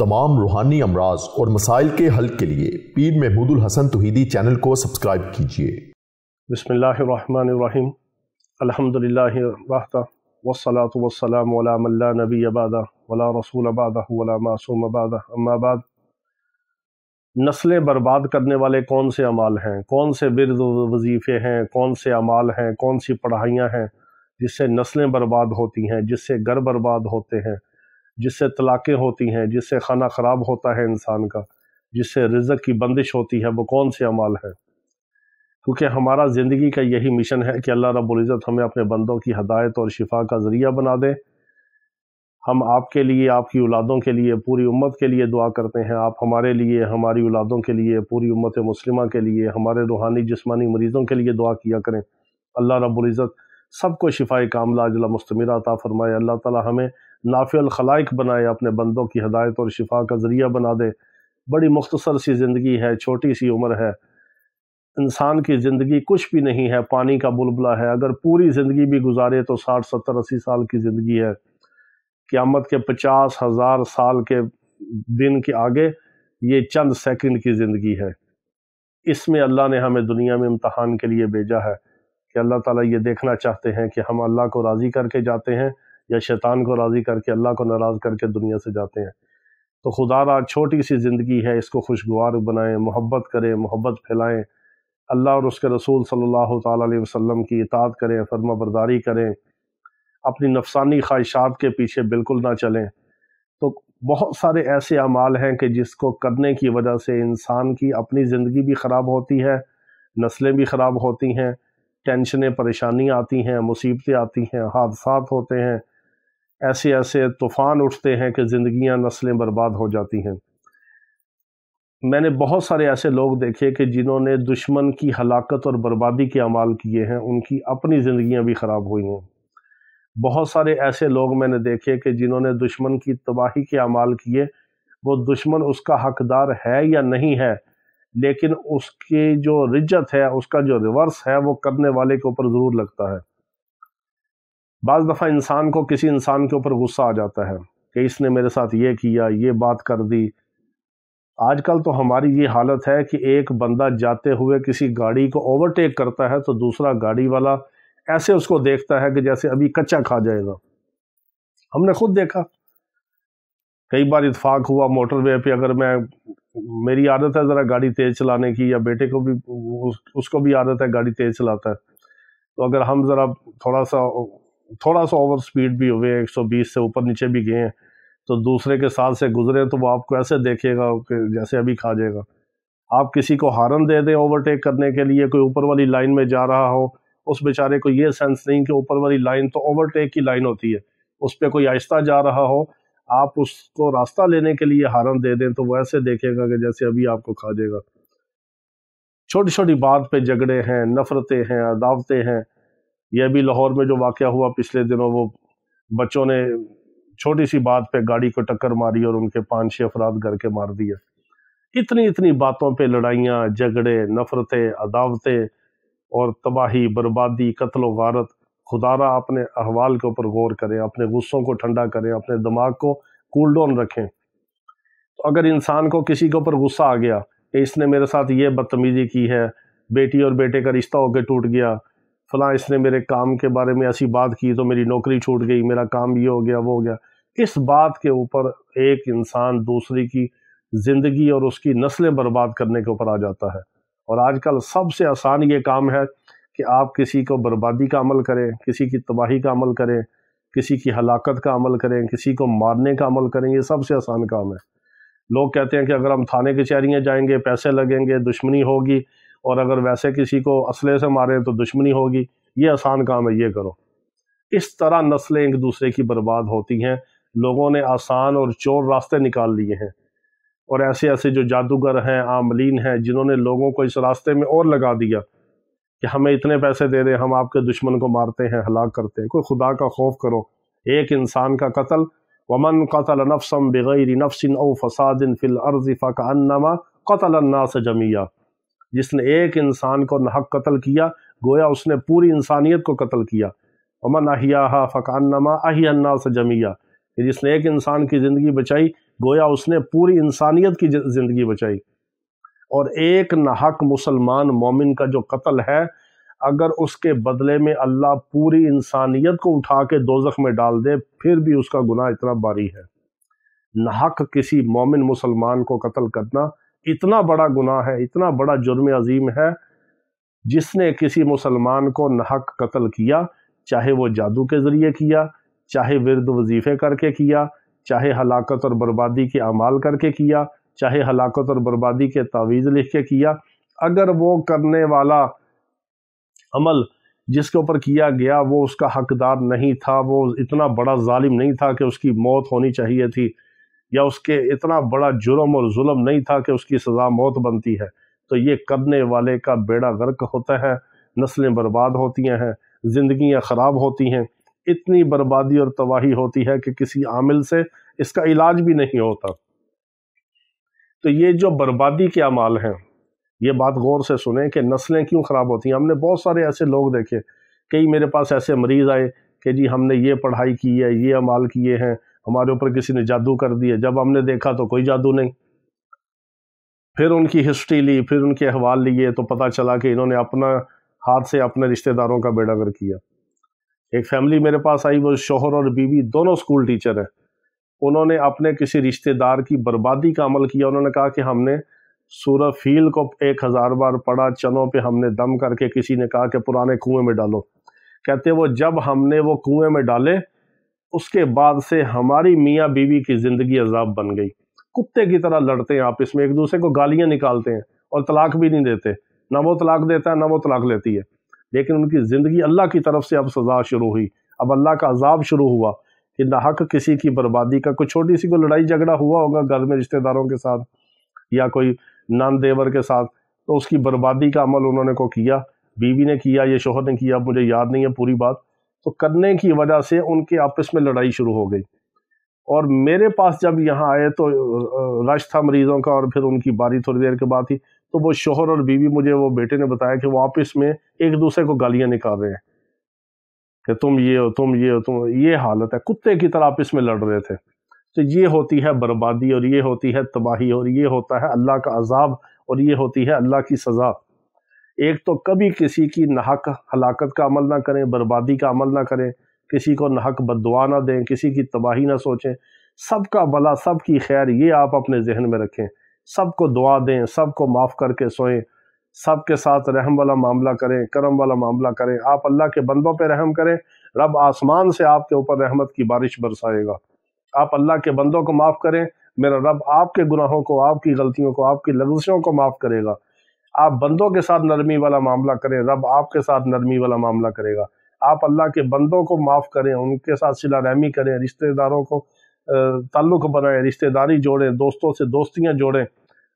तमाम रूहानी अमराज और मसाइल के हल के लिए पीर महमूद उल हसन तौहीदी चैनल को सब्सक्राइब कीजिए। बिस्मिल्लाहिर्रहमानिर्रहीम। अल्हम्दुलिल्लाहि वहदा वस्सलातु वस्सलामु अला मन ला नबिय्य बअदा वला रसूल बअदहु वला मासूम बअदा अम्मा बाद। नस्लें बर्बाद करने वाले कौन से अमाल हैं, कौन से बिर्द वजीफ़े हैं, कौन से अमाल हैं, कौन सी पढ़ाइयाँ हैं जिससे नस्लें बर्बाद होती हैं, जिससे घर बर्बाद होते हैं, जिससे तलाक़ें होती हैं, जिससे खाना ख़राब होता है इंसान का, जिससे रिज़्क़ की बंदिश होती है, वो कौन से अमाल हैं। क्योंकि हमारा ज़िंदगी का यही मिशन है कि अल्लाह रब्बुल इज़्ज़त हमें अपने बंदों की हदायत और शिफा का ज़रिया बना दे। हम आपके लिए, आपकी औलादों के लिए, पूरी उम्मत के लिए दुआ करते हैं। आप हमारे लिए, हमारी औलादों के लिए, पूरी उम्मत मुस्लिमा के लिए, हमारे रूहानी जिस्मानी मरीज़ों के लिए दुआ किया करें। अल्लाह रब्बुल इज़्ज़त सबको शिफाए कामिला अजला मुस्तमिरा अता फरमाए। अल्लाह ताला हमें नाफ़िअल खलाइक बनाए, अपने बंदों की हदायत और शिफा का ज़रिया बना दे। बड़ी मुख्तसर सी ज़िंदगी है, छोटी सी उम्र है, इंसान की ज़िंदगी कुछ भी नहीं है, पानी का बुलबुला है। अगर पूरी ज़िंदगी भी गुजारे तो 60, 70, 80 साल की ज़िंदगी है। क़यामत के 50,000 साल के दिन के आगे ये चंद सेकंड की ज़िंदगी है। इसमें अल्लाह ने हमें दुनिया में इम्तहान के लिए भेजा है कि अल्लाह ताला ये देखना चाहते हैं कि हम अल्लाह को राज़ी करके जाते हैं या शैतान को राज़ी करके, अल्लाह को नाराज़ करके दुनिया से जाते हैं। तो खुदारा छोटी सी ज़िंदगी है, इसको खुशगवार बनाएं, मोहब्बत करें, मोहब्बत फैलाएं, अल्लाह और उसके रसूल सल्लल्लाहु ताला अलैहि वसल्लम की इताअत करें, फर्मा बरदारी करें, अपनी नफसानी ख्वाहिशात के पीछे बिल्कुल ना चलें। तो बहुत सारे ऐसे अमाल हैं कि जिसको करने की वजह से इंसान की अपनी ज़िंदगी भी ख़राब होती है, नस्लें भी ख़राब होती हैं, टेंशनें परेशानियाँ आती हैं, मुसीबतें आती हैं, हादसात होते हैं, ऐसे ऐसे तूफ़ान उठते हैं कि ज़िंदगियाँ, नस्लें बर्बाद हो जाती हैं। मैंने बहुत सारे ऐसे लोग देखे कि जिन्होंने दुश्मन की हलाकत और बर्बादी के अमाल किए हैं, उनकी अपनी ज़िंदगियाँ भी ख़राब हुई हैं। बहुत सारे ऐसे लोग मैंने देखे कि जिन्होंने दुश्मन की तबाही के अमाल किए, वो दुश्मन उसका हकदार है या नहीं है, लेकिन उसकी जो रिज्जत है, उसका जो रिवर्स है, वो करने वाले के ऊपर ज़रूर लगता है। बाज़ दफ़ा इंसान को किसी इंसान के ऊपर गुस्सा आ जाता है कि इसने मेरे साथ ये किया, ये बात कर दी। आजकल तो हमारी ये हालत है कि एक बंदा जाते हुए किसी गाड़ी को ओवरटेक करता है तो दूसरा गाड़ी वाला ऐसे उसको देखता है कि जैसे अभी कच्चा खा जाएगा। हमने खुद देखा, कई बार इत्फाक हुआ मोटरवे पे, अगर मेरी आदत है ज़रा गाड़ी तेज़ चलाने की, या बेटे को भी, उसको भी आदत है, गाड़ी तेज़ चलाता है, तो अगर हम ज़रा थोड़ा सा ओवर स्पीड भी हुए, 120 से ऊपर नीचे भी गए हैं, तो दूसरे के साथ से गुजरे तो वो आपको ऐसे देखेगा कि जैसे अभी खा जाएगा। आप किसी को हारन दे दें ओवरटेक करने के लिए, कोई ऊपर वाली लाइन में जा रहा हो, उस बेचारे को ये सेंस नहीं कि ऊपर वाली लाइन तो ओवरटेक की लाइन होती है, उस पर कोई आहिस्ता जा रहा हो, आप उसको रास्ता लेने के लिए हारन दे दें तो वो ऐसे देखेगा कि जैसे अभी आपको खा जाएगा। छोटी छोटी बात पे झगड़े हैं, नफ़रतें हैं, अदावतें हैं। यह भी लाहौर में जो वाक़या हुआ पिछले दिनों, वो बच्चों ने छोटी सी बात पे गाड़ी को टक्कर मारी और उनके 5-6 अफराद घर के मार दिए। इतनी इतनी बातों पे लड़ाइयाँ, झगड़े, नफ़रतें, अदावतें और तबाही, बर्बादी, कत्ल व गारत। खुदारा अपने अहवाल के ऊपर गौर करें, अपने गुस्सों को ठंडा करें, अपने दिमाग को कूल डाउन रखें। तो अगर इंसान को किसी के ऊपर गुस्सा आ गया कि इसने मेरे साथ ये बदतमीज़ी की है, बेटी और बेटे का रिश्ता होकर टूट गया, फलां इसने मेरे काम के बारे में ऐसी बात की तो मेरी नौकरी छूट गई, मेरा काम ये हो गया, वो हो गया, इस बात के ऊपर एक इंसान दूसरी की ज़िंदगी और उसकी नस्लें बर्बाद करने के ऊपर आ जाता है। और आजकल सबसे आसान ये काम है कि आप किसी को बर्बादी का अमल करें, किसी की तबाही का अमल करें, किसी की हलाकत का अमल करें, किसी को मारने का अमल करें। ये सबसे आसान काम है। लोग कहते हैं कि अगर हम थाने कचहरियाँ जाएंगे, पैसे लगेंगे, दुश्मनी होगी, और अगर वैसे किसी को असले से मारें तो दुश्मनी होगी। ये आसान काम है, ये करो। इस तरह नस्लें एक दूसरे की बर्बाद होती हैं। लोगों ने आसान और चोर रास्ते निकाल लिए हैं, और ऐसे ऐसे जो जादूगर हैं, आमलीन हैं, जिन्होंने लोगों को इस रास्ते में और लगा दिया कि हमें इतने पैसे दे दें, हम आपके दुश्मन को मारते हैं, हलाक करते हैं। कोई खुदा का खौफ करो। एक इंसान का कत्ल, वमन क़तल नफ्सन बिग़ैरि नफ्सिन औ फ़सादिन फ़िल अर्ज़ि फ़कअन्नमा क़तल अन्नास जमीआ। जिसने एक इंसान को नाहक कत्ल किया, गोया उसने पूरी इंसानियत को कत्ल किया। वमन अहियाहा फ़कअन्नमा अहिया अन्नास जमीआ। कि जिसने एक इंसान की ज़िंदगी बचाई, گویا اس نے پوری انسانیت کی زندگی بچائی۔ اور ایک ناحق مسلمان مومن کا جو قتل ہے، اگر اس کے بدلے میں اللہ پوری انسانیت کو اٹھا کے دوزخ میں ڈال دے، پھر بھی اس کا گناہ اتنا باری ہے۔ ناحق کسی مومن مسلمان کو قتل کرنا اتنا بڑا گناہ ہے، اتنا بڑا جرم عظیم ہے۔ جس نے کسی مسلمان کو ناحق قتل کیا، چاہے وہ جادو کے ذریعے کیا، چاہے ورد وظیفے کر کے کیا، چاہے ہلاکت اور بربادی کے اعمال کر کے کیا، چاہے ہلاکت اور بربادی کے تعویذ لکھ کے کیا، اگر وہ کرنے والا عمل جس کے اوپر کیا گیا وہ اس کا حقدار نہیں تھا، وہ اتنا بڑا ظالم نہیں تھا کہ اس کی موت ہونی چاہیے تھی، یا اس کے اتنا بڑا جرم اور ظلم نہیں تھا کہ اس کی سزا موت بنتی ہے، تو یہ کرنے والے کا بیڑا غرق ہوتا ہے، نسلیں برباد ہوتی ہیں، زندگیاں خراب ہوتی ہیں، اتنی بربادی اور تباہی ہوتی ہے کہ کسی عامل سے اس کا علاج بھی نہیں ہوتا۔ تو یہ جو بربادی کے اعمال ہیں، یہ بات غور سے سنیں کہ نسلیں کیوں خراب ہوتی ہیں۔ ہم نے بہت سارے ایسے لوگ دیکھے، کئی میرے پاس ایسے مریض آئے کہ جی ہم نے یہ پڑھائی کی ہے، یہ اعمال کیے ہیں، ہمارے اوپر کسی نے جادو کر دیے، جب ہم نے دیکھا تو کوئی جادو نہیں۔ پھر ان کی ہسٹری لی، پھر ان کے احوال لیے تو پتہ چلا کہ انہوں نے اپنا ہاتھ سے اپنے رشتہ داروں کا بیڑا غرق کیا۔ ایک فیملی میرے پاس آئی، وہ شوہر اور بیوی دونوں سکول ٹیچر ہیں۔ انہوں نے اپنے کسی رشتہ دار کی بربادی کا عمل کیا۔ انہوں نے کہا کہ ہم نے سورہ فیل کو 1000 بار پڑھا، چنوں پہ ہم نے دم کر کے، کسی نے کہا کہ پرانے کنویں میں ڈالو۔ کہتے وہ جب ہم نے وہ کنویں میں ڈالے، اس کے بعد سے ہماری میاں بیوی کی زندگی عذاب بن گئی۔ کتے کی طرح لڑتے ہیں آپس میں، ایک دوسرے کو گالیاں نکالتے ہیں اور طلاق بھی نہیں دیتے، نہ وہ طلاق دیتا ہے نہ وہ طلاق لیتی ہے، لیکن ان کی زندگی اللہ کی طرف سے اب سزا شروع ہوئی، اب اللہ کا عذاب شروع ہوا کہ ناحق کسی کی بربادی کا، کوئی چھوٹی سی کوئی لڑائی جھگڑا ہوا ہوگا گھر میں رشتہ داروں کے ساتھ یا کوئی نان دیور کے ساتھ، تو اس کی بربادی کا عمل انہوں نے کو کیا، بیوی نے کیا، یہ شوہر نے کیا، مجھے یاد نہیں ہے پوری بات، تو کرنے کی وجہ سے ان کے آپس میں لڑائی شروع ہو گئی۔ اور میرے پاس جب یہاں آئے تو رش تھا مریضوں کا، اور پھر ان کی باری تھوڑی دیر کے بعد تھی، تو وہ شوہر اور بیوی، مجھے وہ بیٹے نے بتایا کہ وہ آپس میں ایک دوسرے کو گالیاں نکال رہے ہیں کہ تم یہ ہو، تم یہ ہو، تم یہ حالت ہے، کتے کی طرح آپس میں لڑ رہے تھے۔ تو یہ ہوتی ہے بربادی، اور یہ ہوتی ہے تباہی، اور یہ ہوتا ہے اللہ کا عذاب، اور یہ ہوتی ہے اللہ کی سزا۔ ایک تو کبھی کسی کی ناحق ہلاکت کا عمل نہ کریں، بربادی کا عمل نہ کریں، کسی کو ناحق بد دعا نہ دیں، کسی کی تباہی نہ سوچیں، سب کا بھلا، سب کی خیر، یہ آپ اپنے ذہن میں رکھیں، سب کو دعا دیں، سب کو معاف کر کے سوئیں، سب کے ساتھ رحم والا معاملہ کریں، کرم والا معاملہ کریں، آپ اللہ کے بندوں پہ رحم کریں، رب آسمان سے آپ کے اوپر رحمت کی بارش برسائے گا۔ آپ اللہ کے بندوں کو معاف کریں، میرا رب آپ کے گناہوں کو، آپ کی غلطیوں کو، آپ کی لغزشوں کو معاف کرے گا۔ آپ بندوں کے ساتھ نرمی والا معاملہ کریں، رب آپ کے ساتھ نرمی والا معاملہ کرے گا۔ آپ اللہ کے بندوں کو معاف کریں، ان کے ساتھ صلہ رحمی کریں، رشتہ داروں کو تعلق بنائیں، رشتہ داری جوڑیں، دوستوں سے دوستیاں جوڑیں،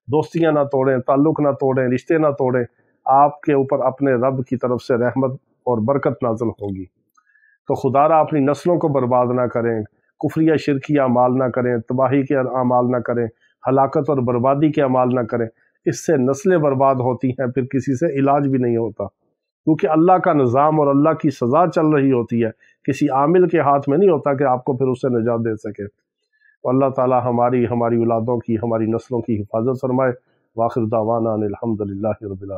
دوستیاں نہ توڑیں، تعلق نہ توڑیں، رشتے نہ توڑیں، آپ کے اوپر اپنے رب کی طرف سے رحمت اور برکت نازل ہوگی۔ تو خدا را اپنی نسلوں کو برباد نہ کریں، کفریہ شرکیہ اعمال نہ کریں، تباہی کے اعمال نہ کریں، ہلاکت اور بربادی کے اعمال نہ کریں، اس سے نسلیں برباد ہوتی ہیں، پھر کسی سے علاج بھی نہیں ہوتا، کیونکہ اللہ کا نظام اور اللہ کی سزا چل رہی ہوتی ہے، کسی عامل کے ہاتھ میں نہیں ہوتا کہ آپ کو پھر اس سے نجات دے سکے۔ تو اللہ تعالی ہماری اولادوں کی، ہماری نسلوں کی حفاظت فرمائے۔ وآخر دعوانا ان الحمد للہ رب العالمین۔